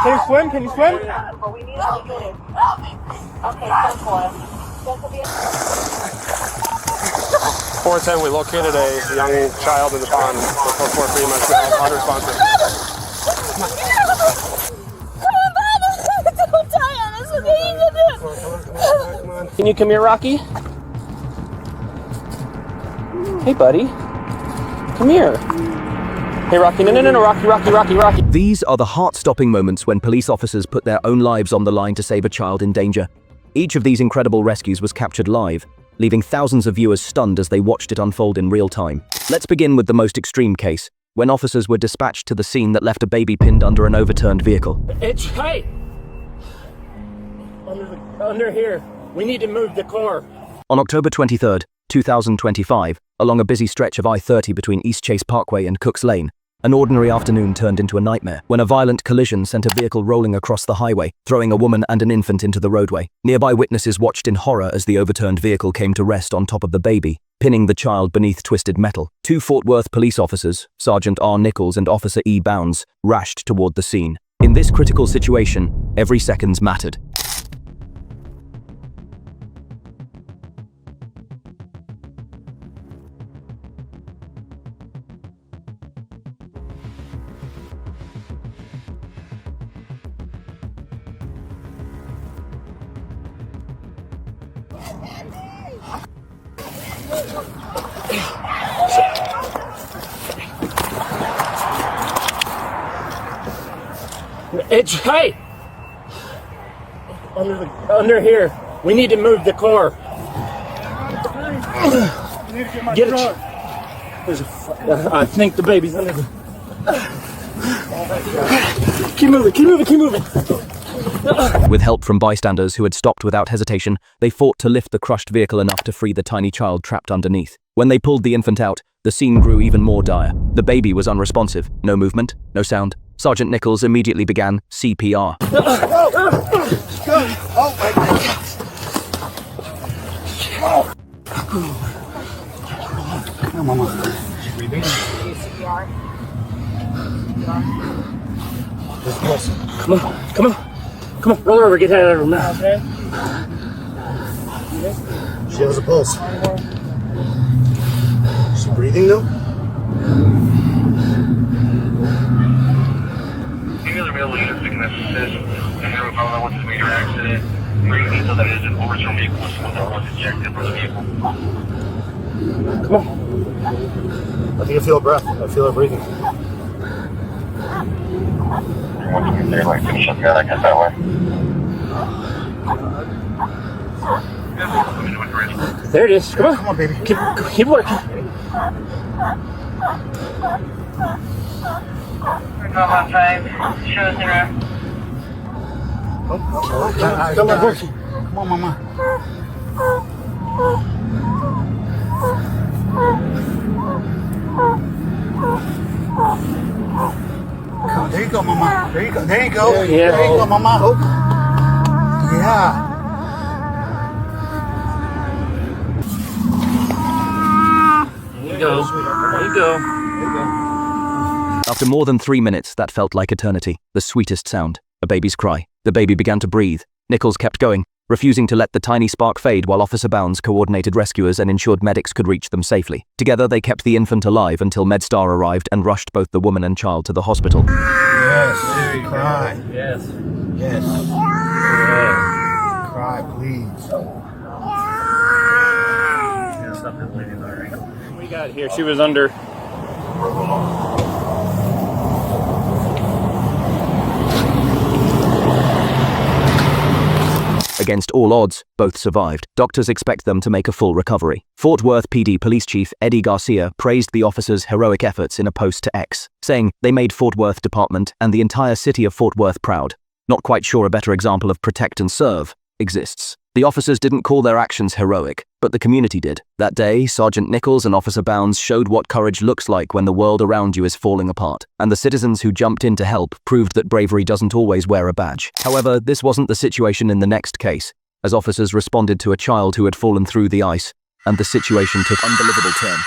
Can you swim? Can you swim? But we need to do this. Okay, so for 410, we located a young child in the pond. 443 pretty much now, unresponsive. Can you come here, Rocky? Hey, buddy. Come here. Hey, Rocky. No, Rocky. These are the heart-stopping moments when police officers put their own lives on the line to save a child in danger. Each of these incredible rescues was captured live, leaving thousands of viewers stunned as they watched it unfold in real time. Let's begin with the most extreme case, when officers were dispatched to the scene that left a baby pinned under an overturned vehicle. It's hey! Under here. We need to move the car. On October 23, 2025, along a busy stretch of I-30 between East Chase Parkway and Cooks Lane, an ordinary afternoon turned into a nightmare when a violent collision sent a vehicle rolling across the highway, throwing a woman and an infant into the roadway. Nearby witnesses watched in horror as the overturned vehicle came to rest on top of the baby, pinning the child beneath twisted metal. Two Fort Worth police officers, Sergeant R. Nichols and Officer E. Bounds, rushed toward the scene. In this critical situation, every second mattered. It's hey! Under here. We need to move the car. Get it. I think the baby's under the... Keep moving. With help from bystanders who had stopped without hesitation, they fought to lift the crushed vehicle enough to free the tiny child trapped underneath. When they pulled the infant out, the scene grew even more dire. The baby was unresponsive. No movement, no sound. Sergeant Nichols immediately began CPR. Oh my God. Come on, Mama. She's breathing. CPR. Come on, roll over, get out of the room now. Okay. She has a pulse. Is she breathing though? Sickness assist, and there was no one with a major accident. Breathing so that it is an overturned vehicle, so that was ejected from the vehicle. Come on. I think I feel a breath. I feel her breathing. Once we say, like, finish up here, I guess that way. There it is. Come on, baby. Keep working. We're going on 5. Show 0. Come on, Mama. There you go, Mama. There you go. There you go, Mama. Oh. Yeah. There you go. After more than 3 minutes, that felt like eternity. The sweetest sound, a baby's cry. The baby began to breathe. Nichols kept going, refusing to let the tiny spark fade while Officer Bounds coordinated rescuers and ensured medics could reach them safely. Together, they kept the infant alive until MedStar arrived and rushed both the woman and child to the hospital. Yes. Cry. Yes. Yes. Cry, please. What we got here? She was under. Against all odds, both survived. Doctors expect them to make a full recovery. Fort Worth PD Police Chief Eddie Garcia praised the officers' heroic efforts in a post to X, saying they made Fort Worth Department and the entire city of Fort Worth proud. Not quite sure a better example of protect and serve exists. The officers didn't call their actions heroic, but the community did. That day, Sergeant Nichols and Officer Bounds showed what courage looks like when the world around you is falling apart, and the citizens who jumped in to help proved that bravery doesn't always wear a badge. However, this wasn't the situation in the next case, as officers responded to a child who had fallen through the ice, and the situation took an unbelievable turn.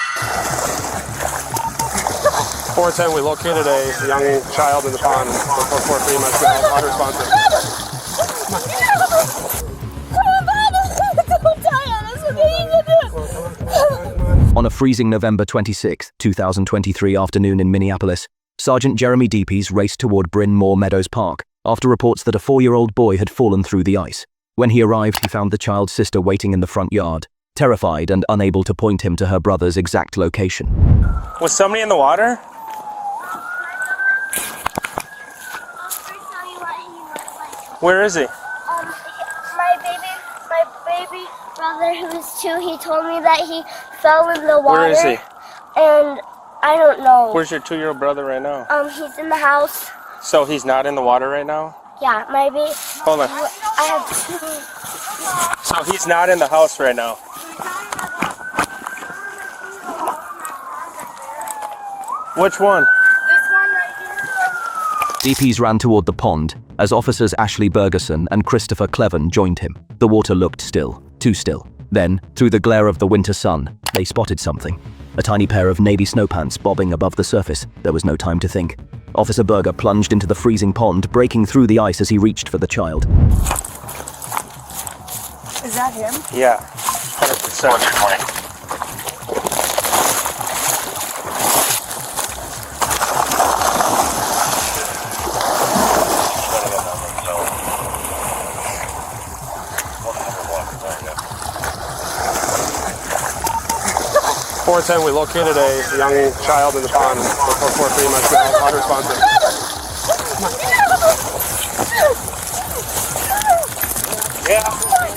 410, we located a young child in the pond. 443 must be unresponsive. On a freezing November 26, 2023 afternoon in Minneapolis, Sergeant Jeremy Deepies raced toward Bryn Mawr Meadows Park after reports that a 4-year-old boy had fallen through the ice. When he arrived, he found the child's sister waiting in the front yard, terrified and unable to point him to her brother's exact location. Was somebody in the water? Where is he? My baby brother, who is 2, he told me that he fell in the water. Where is he? And I don't know. Where's your 2-year-old brother right now? He's in the house. So he's not in the water right now? Yeah, maybe. Hold on. I have 2. So he's not in the house right now. Which one? This one right here. Deepies ran toward the pond as officers Ashley Bergerson and Christopher Cleven joined him. The water looked still, too still. Then, through the glare of the winter sun, they spotted something. A tiny pair of navy snowpants bobbing above the surface. There was no time to think. Officer Berger plunged into the freezing pond, breaking through the ice as he reached for the child. Is that him? Yeah, 100%. What's your 20? We located a young child in the pond. 443 must be unresponsive. Yeah,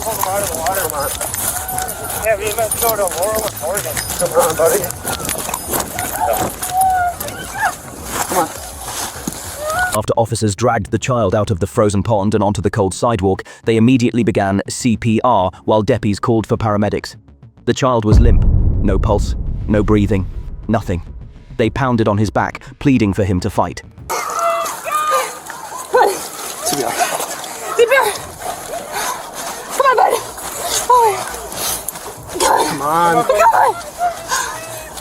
pull him out of the water. Come on. Yeah, we must go to Laurel and Oregon. Come on, buddy. Come on. After officers dragged the child out of the frozen pond and onto the cold sidewalk, they immediately began CPR while Deepies called for paramedics. The child was limp. No pulse, no breathing, nothing. They pounded on his back, pleading for him to fight. CPR. Come on, buddy. Oh, Come on. come on.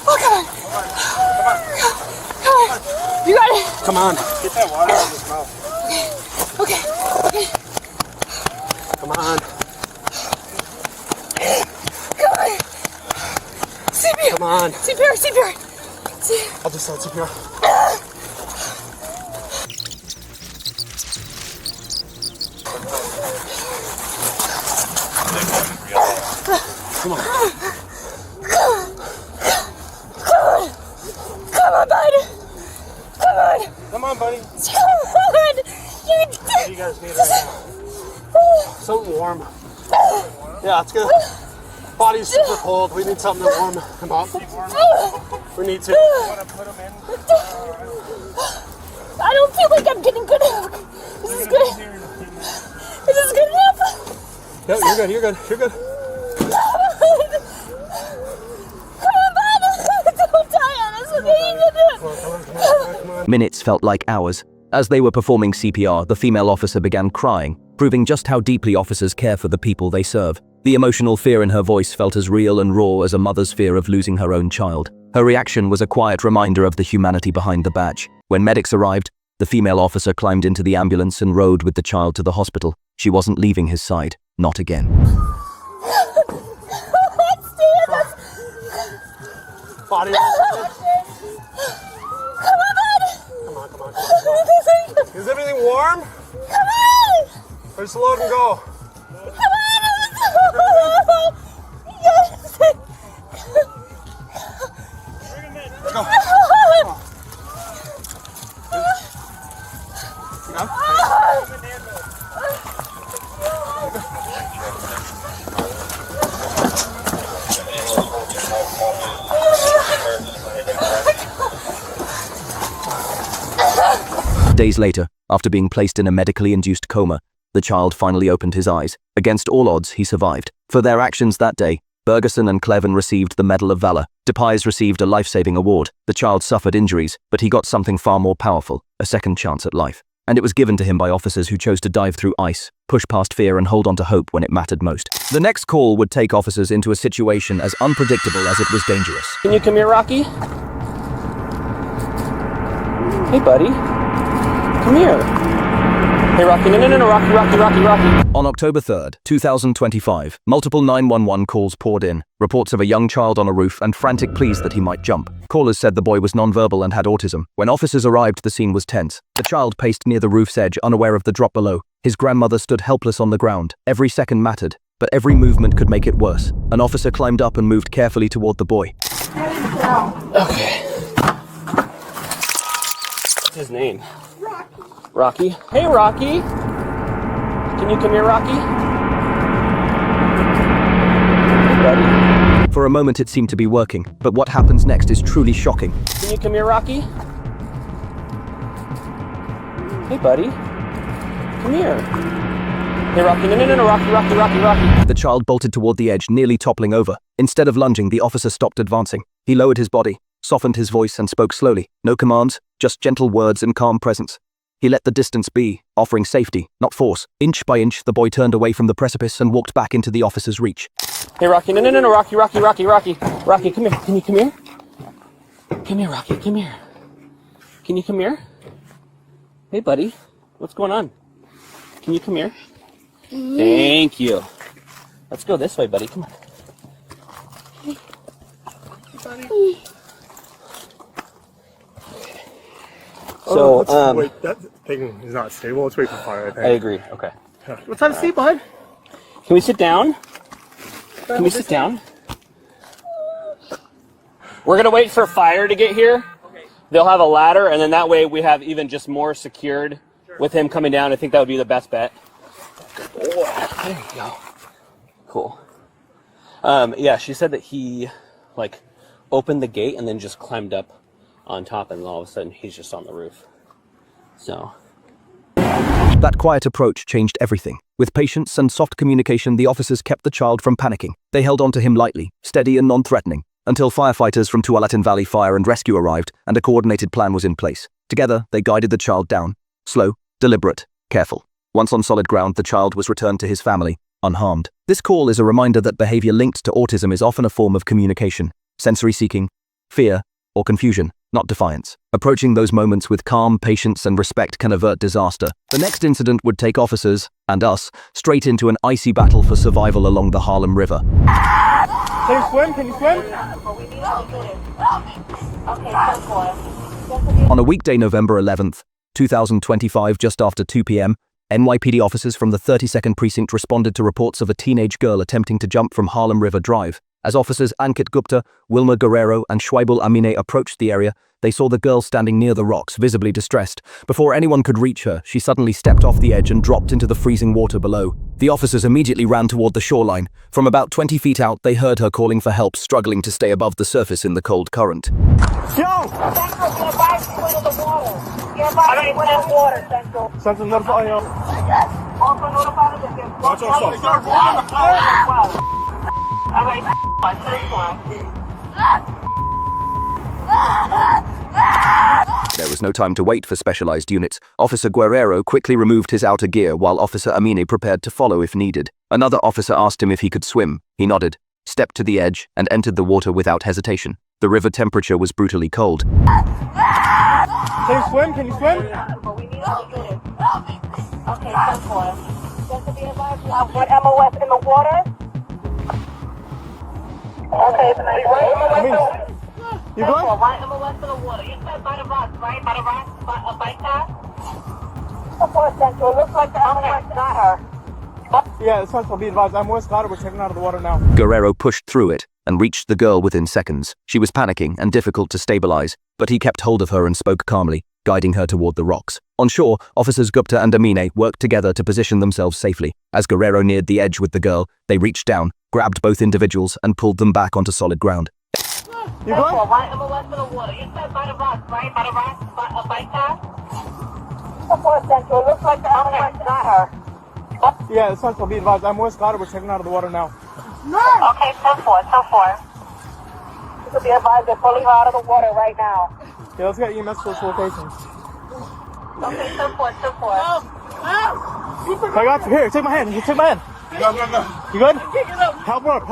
Oh, come on. Come on. You got it. Come on. Get that water out of his mouth. Okay. Come on. CPR. Come on. CPR. I'll just start CPR. Come on. Come on, buddy. Come on. Come on, buddy. Come on. What do you guys need right now? Something warm. Yeah, it's good. Body's super cold. We need something to warm him up. We need to. Want to put him in? I don't feel like I'm getting good enough. This is good. This is good enough. Yeah, you're good. You're good. You're good. Come on, bud. Don't die on us. Okay? Come on. Minutes felt like hours. As they were performing CPR, the female officer began crying, proving just how deeply officers care for the people they serve. The emotional fear in her voice felt as real and raw as a mother's fear of losing her own child. Her reaction was a quiet reminder of the humanity behind the badge. When medics arrived, the female officer climbed into the ambulance and rode with the child to the hospital. She wasn't leaving his side. Not again. Body. Come on, bud. Come on. Is everything warm? Come on. Or just load and go? Yes. Let's go. Days later, after being placed in a medically induced coma, the child finally opened his eyes. Against all odds, he survived. For their actions that day, Bergerson and Cleven received the Medal of Valor. Deepies received a life-saving award. The child suffered injuries, but he got something far more powerful, a second chance at life. And it was given to him by officers who chose to dive through ice, push past fear and hold on to hope when it mattered most. The next call would take officers into a situation as unpredictable as it was dangerous. Can you come here, Rocky? Hey, buddy. Come here. Hey, Rocky. No, Rocky. On October 3rd, 2025, multiple 911 calls poured in, reports of a young child on a roof and frantic pleas that he might jump. Callers said the boy was nonverbal and had autism. When officers arrived, the scene was tense. The child paced near the roof's edge, unaware of the drop below. His grandmother stood helpless on the ground. Every second mattered, but every movement could make it worse. An officer climbed up and moved carefully toward the boy. Okay. What's his name? Rocky. Hey, Rocky. Can you come here, Rocky? Hey, buddy. For a moment it seemed to be working, but what happens next is truly shocking. Can you come here, Rocky? Hey, buddy. Come here. Hey, Rocky. No, Rocky. The child bolted toward the edge, nearly toppling over. Instead of lunging, the officer stopped advancing. He lowered his body, softened his voice, and spoke slowly. No commands, just gentle words and calm presence. He let the distance be, offering safety, not force. Inch by inch, the boy turned away from the precipice and walked back into the officer's reach. Hey, Rocky. No, Rocky. Rocky, come here. Can you come here? Come here, Rocky. Come here. Can you come here? Hey, buddy. What's going on? Can you come here? Thank you. Let's go this way, buddy. Come on. So, wait, that thing is not stable. Let's wait for fire, I think. I agree. Okay. Let's have a seat, bud. Can we sit down? Can we sit down? We're going to wait for fire to get here. They'll have a ladder, and then that way we have even just more secured with him coming down. I think that would be the best bet. Oh, there you go. Cool. Yeah, she said that he, opened the gate and then just climbed up on top, and all of a sudden he's just on the roof. So that quiet approach changed everything. With patience and soft communication, the officers kept the child from panicking. They held on to him lightly, steady and non-threatening, until firefighters from Tualatin Valley Fire and Rescue arrived and a coordinated plan was in place. Together, they guided the child down. Slow, deliberate, careful. Once on solid ground, the child was returned to his family, unharmed. This call is a reminder that behavior linked to autism is often a form of communication, sensory seeking, fear, or confusion, not defiance. Approaching those moments with calm, patience, and respect can avert disaster. The next incident would take officers, and us, straight into an icy battle for survival along the Harlem River. Can you swim? On a weekday, November 11th, 2025, just after 2 p.m., NYPD officers from the 32nd Precinct responded to reports of a teenage girl attempting to jump from Harlem River Drive. As officers Ankit Gupta, Wilma Guerrero, and Schweibel Amine approached the area, they saw the girl standing near the rocks, visibly distressed. Before anyone could reach her, she suddenly stepped off the edge and dropped into the freezing water below. The officers immediately ran toward the shoreline. From about 20 feet out, they heard her calling for help, struggling to stay above the surface in the cold current. Yo! Central notify you. There was no time to wait for specialized units. Officer Guerrero quickly removed his outer gear while Officer Amine prepared to follow if needed. Another officer asked him if he could swim. He nodded, stepped to the edge, and entered the water without hesitation. The river temperature was brutally cold. Can you swim? Okay, 10-4. Just to be advised, you have one MOS in the water. Okay, you good? One MOS in the water. You said by the rocks, right? By the rocks? By a bike path? 10-4 Central. It looks like the MOS got her. Yeah, Central, be advised. MOS got her. We're taking her out of the water now. Guerrero pushed through it and reached the girl within seconds. She was panicking and difficult to stabilize, but he kept hold of her and spoke calmly, guiding her toward the rocks. On shore, officers Gupta and Amine worked together to position themselves safely. As Guerrero neared the edge with the girl, they reached down, grabbed both individuals, and pulled them back onto solid ground. You good? One MOS in the water. You said by the rocks, right? By the rocks? By a bike path? 10-4 Central. It looks like the MOS got her. Yeah, Central, be advised. MOS got her. We're taking her out of the water now. Okay, 10-4. You should be advised they're pulling her out of the water right now. Yeah, let's get EMS to this location. Okay, 10-4. I got you. Here, take my hand. Take my hand. No. You good? Help her up.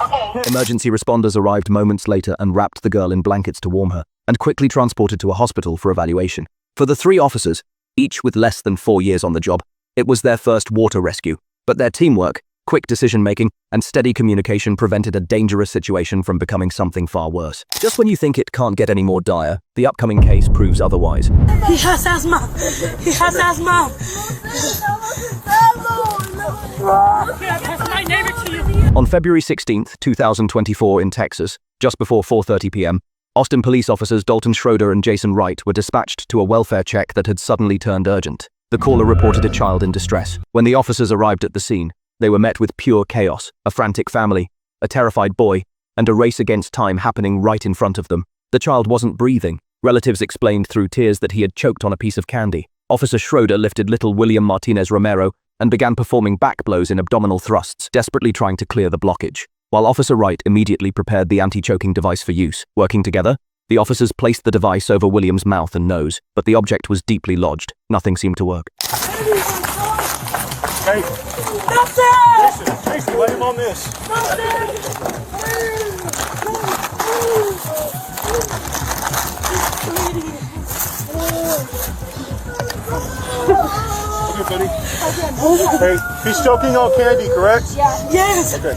Okay. Emergency responders arrived moments later and wrapped the girl in blankets to warm her, and quickly transported to a hospital for evaluation. For the 3 officers, each with less than 4 years on the job, it was their first water rescue, but their teamwork, quick decision-making, and steady communication prevented a dangerous situation from becoming something far worse. Just when you think it can't get any more dire, the upcoming case proves otherwise. He has asthma. He has asthma. Here, I pass my neighbor to you. On February 16, 2024 in Texas, just before 4:30 p.m., Austin police officers Dalton Schroeder and Jason Wright were dispatched to a welfare check that had suddenly turned urgent. The caller reported a child in distress. When the officers arrived at the scene, they were met with pure chaos, a frantic family, a terrified boy, and a race against time happening right in front of them. The child wasn't breathing. Relatives explained through tears that he had choked on a piece of candy. Officer Schroeder lifted little William Martinez Romero and began performing back blows in abdominal thrusts, desperately trying to clear the blockage, while Officer Wright immediately prepared the anti-choking device for use. Working together, the officers placed the device over William's mouth and nose, but the object was deeply lodged. Nothing seemed to work. Hey, Jason, lay him on this. Okay, buddy. Hey, he's choking on candy, correct? Yes. Okay.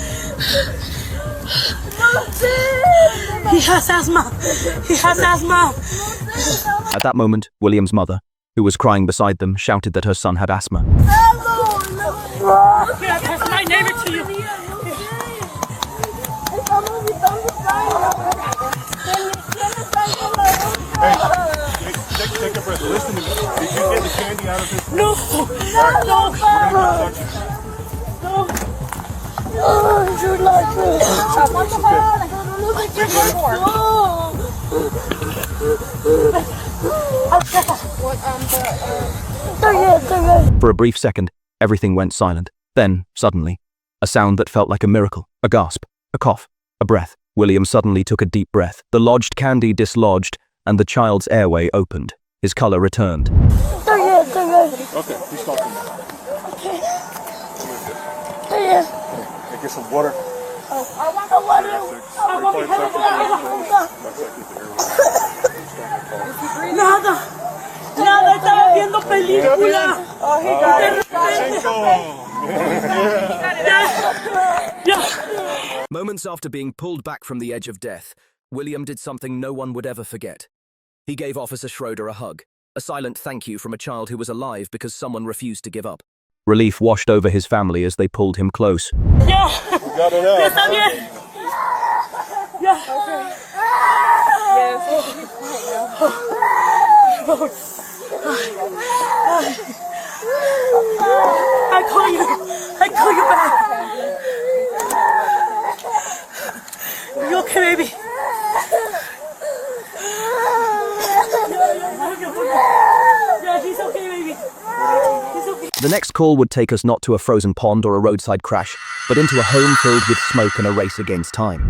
He has asthma. He has asthma. At that moment, William's mother, who was crying beside them, shouted that her son had asthma. Here, I pass my neighbor to you. Hey, take a breath. Listen to me. Did you get the candy out of his? No. For a brief second, everything went silent. Then, suddenly, a sound that felt like a miracle. A gasp, a cough, a breath. William suddenly took a deep breath. The lodged candy dislodged, and the child's airway opened. His color returned. Okay, he's talking now. Hey, get some water. I want the water. Nada, estaba viendo película. Oh, he got it. Moments after being pulled back from the edge of death, William did something no one would ever forget. He gave Officer Schroeder a hug, a silent thank you from a child who was alive because someone refused to give up. Relief washed over his family as they pulled him close. Ya. We got it out. Está bien. Ya. I call you back. Are you okay, baby? Yeah, he's okay, baby. He's okay. The next call would take us not to a frozen pond or a roadside crash, but into a home filled with smoke and a race against time.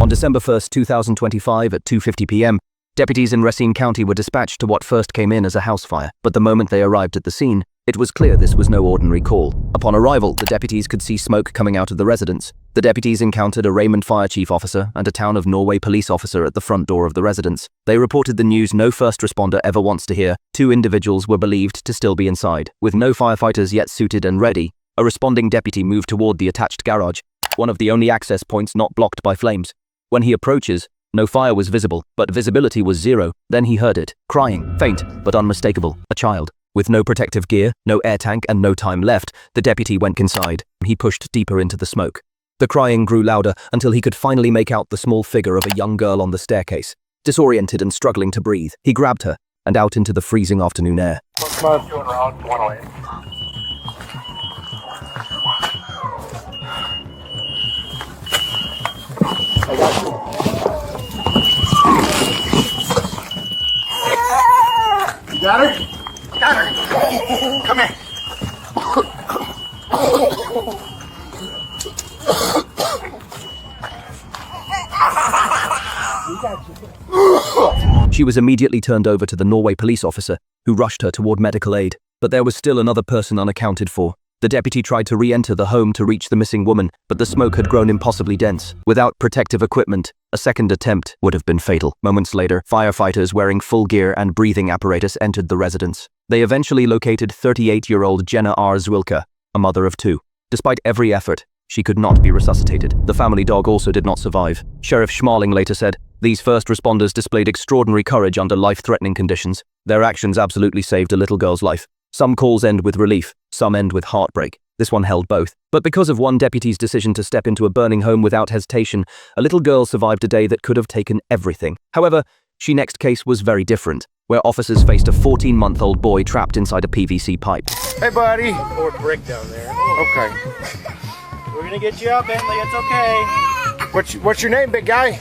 On December 1st, 2025 at 2:50 p.m., deputies in Racine County were dispatched to what first came in as a house fire, but the moment they arrived at the scene, it was clear this was no ordinary call. Upon arrival, the deputies could see smoke coming out of the residence. The deputies encountered a Raymond Fire Chief officer and a Town of Norway police officer at the front door of the residence. They reported the news no first responder ever wants to hear. 2 individuals were believed to still be inside. With no firefighters yet suited and ready, a responding deputy moved toward the attached garage, one of the only access points not blocked by flames. When he approaches, no fire was visible, but visibility was 0. Then he heard it, crying, faint but unmistakable, a child. With no protective gear, no air tank, and no time left, the deputy went inside. He pushed deeper into the smoke. The crying grew louder until he could finally make out the small figure of a young girl on the staircase. Disoriented and struggling to breathe, he grabbed her and out into the freezing afternoon air. Doing route 108. I got you. You got her? Got her. Come here. We got you. She was immediately turned over to the Norway police officer, who rushed her toward medical aid. But there was still another person unaccounted for. The deputy tried to re-enter the home to reach the missing woman, but the smoke had grown impossibly dense. Without protective equipment, a second attempt would have been fatal. Moments later, firefighters wearing full gear and breathing apparatus entered the residence. They eventually located 38-year-old Jenna R. Zwilka, a mother of 2. Despite every effort, she could not be resuscitated. The family dog also did not survive. Sheriff Schmaling later said, "These first responders displayed extraordinary courage under life-threatening conditions. Their actions absolutely saved a little girl's life. Some calls end with relief, some end with heartbreak. This one held both. But because of one deputy's decision to step into a burning home without hesitation, a little girl survived a day that could have taken everything." However, she next case was very different, where officers faced a 14-month-old boy trapped inside a PVC pipe. Hey, buddy. Or brick down there. Okay. We're gonna get you out, Bentley. It's okay. What's your name, big guy?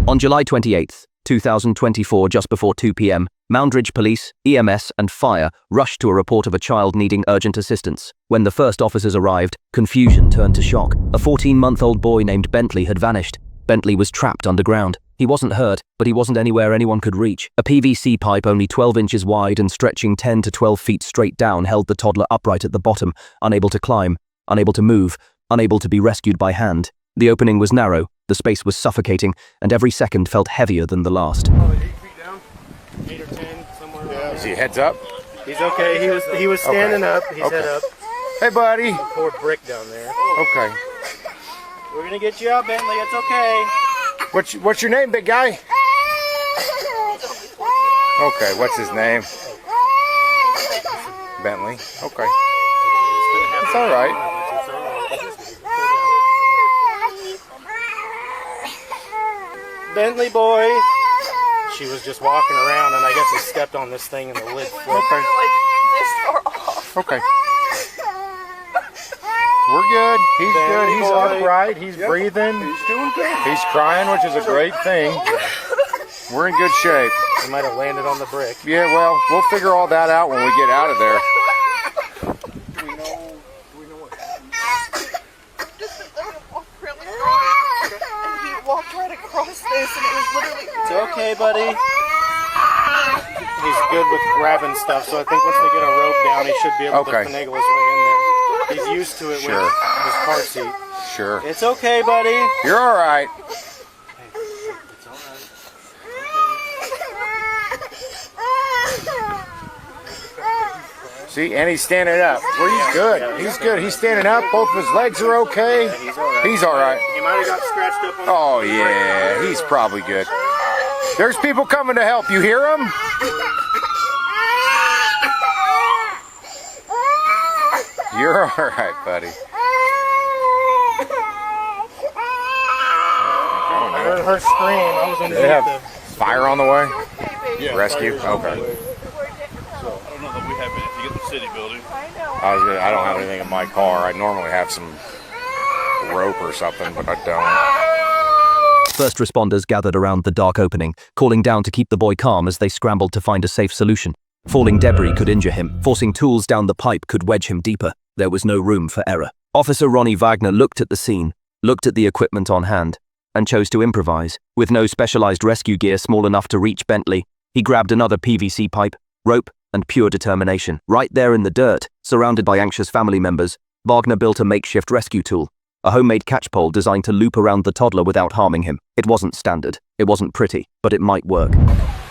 On July 28, 2024, just before 2 p.m., Moundridge Police, EMS, and Fire rushed to a report of a child needing urgent assistance. When the first officers arrived, confusion turned to shock. A 14-month-old boy named Bentley had vanished. Bentley was trapped underground. He wasn't hurt, but he wasn't anywhere anyone could reach. A PVC pipe only 12 inches wide and stretching 10 to 12 feet straight down held the toddler upright at the bottom, unable to climb, unable to move, unable to be rescued by hand. The opening was narrow, the space was suffocating, and every second felt heavier than the last. 8 feet down? 8 or 10, somewhere around there. Is he heads up? He's okay. He was standing up. He's head up. Hey, buddy. Poured brick down there. Okay. We're gonna get you out, Bentley. It's okay. What's your name, big guy? Okay, what's his name? Bentley. Okay. It's all right. Bentley boy. She was just walking around, and I guess he stepped on this thing and the lid flipped. Okay. We're good. He's good. He's upright. He's breathing. He's doing good. He's crying, which is a great thing. We're in good shape. He might have landed on the brick. Yeah, well, we'll figure all that out when we get out of there. Do we know what happened? Just walked really far, and he walked right across this, and it was literally. It's okay, buddy. He's good with grabbing stuff, so I think once they get a rope down, he should be able to finagle his way in there. He's used to it with his car seat. Sure. It's okay, buddy. You're all right. It's all right. See, and he's standing up. Well, he's good. He's good. He's standing up. Both of his legs are okay. Yeah, he's all right. He's all right. He might have got scratched up on the Oh, yeah. He's probably good. There's people coming to help. You hear them? You're all right, buddy. I heard her scream. I was underneath They have the... fire on the way? Yeah, Rescue? fire. Okay. I don't know that we have it if you get the city building. I don't have anything in my car. I normally have some rope or something, but I don't. First responders gathered around the dark opening, calling down to keep the boy calm as they scrambled to find a safe solution. Falling debris could injure him. Forcing tools down the pipe could wedge him deeper. There was no room for error. Officer Ronnie Wagner looked at the scene, looked at the equipment on hand, and chose to improvise. With no specialized rescue gear small enough to reach Bentley, he grabbed another PVC pipe, rope, and pure determination. Right there in the dirt, surrounded by anxious family members, Wagner built a makeshift rescue tool, a homemade catchpole designed to loop around the toddler without harming him. It wasn't standard, it wasn't pretty, but it might work.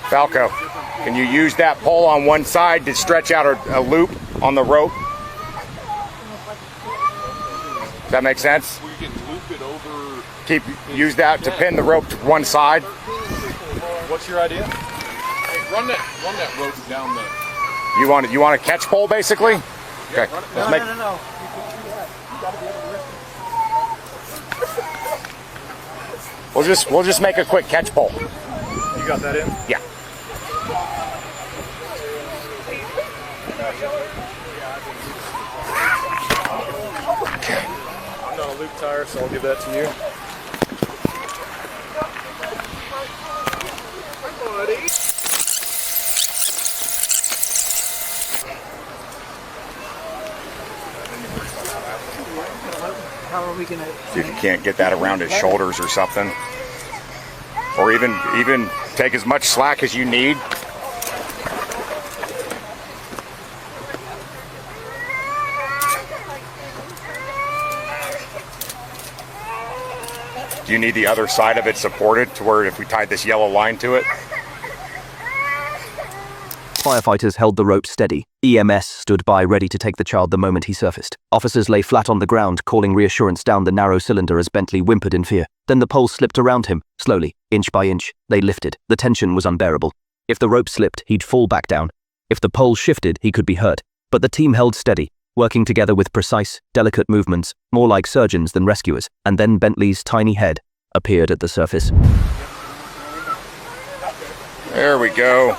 Falco, can you use that pole on one side to stretch out a loop on the rope? Does that make sense? We can loop it over. Use that to pin the rope to one side. What's your idea? Hey, run that rope down the. You want a catch pole basically? Okay. Let's make. No. We'll just make a quick catch pole. You got that in? Yeah. I'm not a loop tire, so I'll give that to you. How are we gonna? See if you can't get that around his shoulders or something. Or or even take as much slack as you need. Do you need the other side of it supported to where if we tied this yellow line to it? Firefighters held the rope steady. EMS stood by ready to take the child the moment he surfaced. Officers lay flat on the ground, calling reassurance down the narrow cylinder as Bentley whimpered in fear. Then the pole slipped around him. Slowly, inch by inch, they lifted. The tension was unbearable. If the rope slipped, he'd fall back down. If the pole shifted, he could be hurt. But the team held steady, working together with precise, delicate movements, more like surgeons than rescuers. And then Bentley's tiny head appeared at the surface. There we go.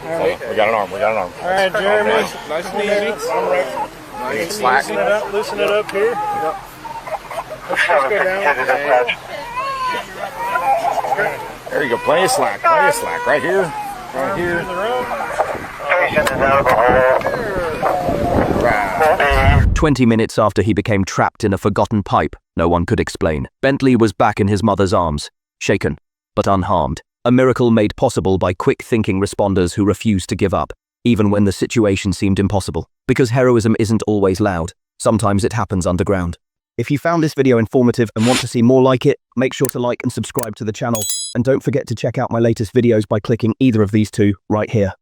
We got an arm. All right, Jeremy. Nice and easy. Nice slack. Loosen it up here. Yep. Let's go down. There you go. Plenty of slack. Right here. Right here. 20 minutes after he became trapped in a forgotten pipe, no one could explain, Bentley was back in his mother's arms, shaken, but unharmed. A miracle made possible by quick-thinking responders who refused to give up, even when the situation seemed impossible. Because heroism isn't always loud. Sometimes it happens underground. If you found this video informative and want to see more like it, make sure to like and subscribe to the channel. And don't forget to check out my latest videos by clicking either of these two right here.